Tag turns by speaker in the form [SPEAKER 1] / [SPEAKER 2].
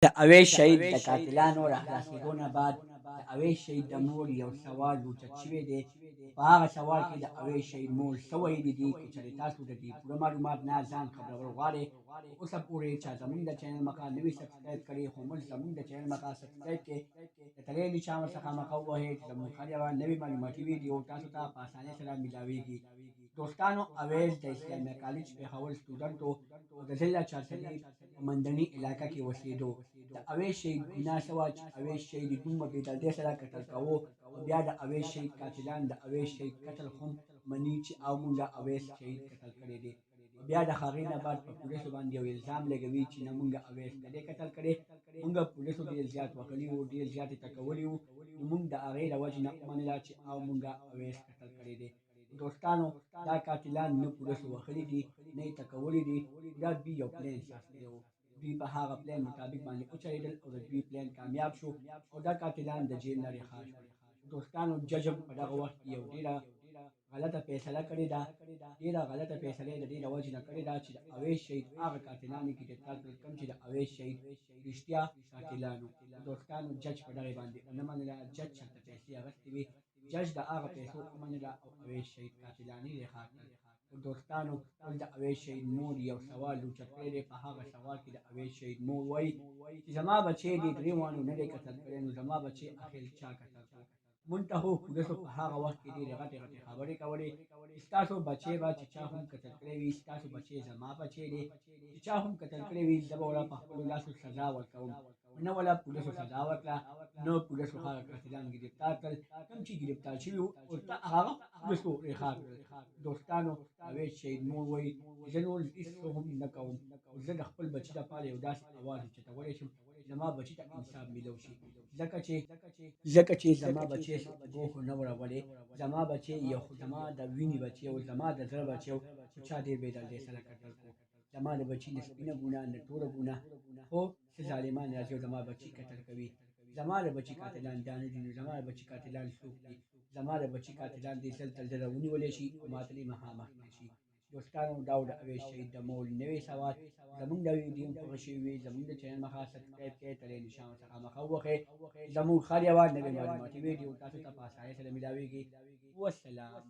[SPEAKER 1] د اویس شهید د قاتلانو را خلاصېدو نه بعد د اویس شهید د مور یو سوال اوچت شوی دی. په هغه سوال کې د اویس شهید مور څه ویلي دي، که چېرې تاسو د دې پوره معلومات نه ځان خبرول غواړئ، اوسه پورې چا زموږ د چینل مقال نه وي سبسکرایب کړی، خو موږ زموږ د چینل مقال سبسکرایب کړئ، د تلې نشان ورڅخه مخه ووهئ چې زموږ هر یوه نوې معلوماتي ویډیو تاسو ته په اسانۍ سره میلاویږي. دوستانو، اویس د اسلامیه کالج پېښور سټوډنټ و او د ضلع چارسدي په منځني علاقه کې اوسېدو. د اویس شهید ګناه څه وه چې اویس شهید دومره بې دردۍ سره قتل کوو، او بیا د اویس شهید قاتلان د اویس شهید قتل هم مني چې او مونږه اویس شهید قتل کړی دی، او بیا د هغې نه بعد په پولیسو باندې یو الزام لګوي چې نه مونږه اویس نه دی قتل کړی، مونږه پولیسو ډېر زیات وهلي وو، ډېر زیات یې ټکولي وو، نو مونږ د هغې د وجې نه ومنله چې او مونږه اویس قتل کړی دی. دوستانو، دا قاتلان نه پولیسو وهلي دي نه یې ټکولي دي، دا دوی یو پلان ساستلی و. دوی په هغه پلان مطابق باندې وچلېدل او د دوی پلان کامیاب شو او دا قاتلان د جیل نه رها شول. دوستانو، جج هم په دغه وخت کې یو ډېره غلطه فیصله کړې ده. ډېره غلطه فیصله یې د دې د وجې نه کړې ده چې د اویس شهید هغه قاتلانو ګرفتار کړل کوم چې د اویس شهید رښتیا قاتلانو. دوستانو، جج په دغې باندې ونه منله، جج چېرته پیسې اخیستې وې، جج د هغه پیسو ومنله او اویس شهید قاتلان یې رها کړل. دوستانو، اوس د اویس شهید مور یو سوال اوچت کړی دی. په هغه سوال کې د اویس شهید مور وایي چې زما بچی دې درې واڼو نه دی قتل کړی، نو زما بچی اخر چا قتل کړ؟ مونږ ته خو پولیسو په هغه وخت کې ډېرې غټې غټې خبرې کولې چې ستاسو بچی به چې چا هم قتل کړی وي، ستاسو بچی زما بچی دی، چې چا هم قتل کړی وي زه به ورله په خپلو لاسو سزا ورکوم. نه ولا پولیسو سزا ورکړه، نه پولیسو هغه قاتلان ګرفتار کړل، کوم چې ګرفتار شوي وو ورته هغه پولیسو رها کړل. دوستانو، اویس شهید مور وایي چې زه نور هېڅ څه هم نه کوم، زه د خپل بچي لپاره یو داسې اواز اوچتولی شم زما بچي ته انصاف میلو شي، ځکه چې زما بچی ګوښ نه ورولی، زما بچی یو زما د وینې بچی او زما د زړه بچی و، خو چا ډېر بې دردۍ سره قتل کړو. زما د بچي نه سپینه ګناه نه توره ګناه، خو څه ظالمان راځي او زما بچي قتل کوي. زما د بچي قاتلان دا نه دي، نو زما د بچي قاتلان څوک دي؟ زما د بچي قاتلان دې ځل تر ځله ونیولی شي او ما ته دې مخامخ کړای شي. دوستانو، دا و د اویس شهید د مور نوی سوال. زموږ د ویډیو خوښه شوې وي زموږ د چینل مخه سبسکرایب کړئ، تلې نشان ورڅخه مخه ووهئ، زموږ هر یوه نوې معلوماتي ویډیو تاسو ته په اسانۍ سره میلاویږي. والسلام.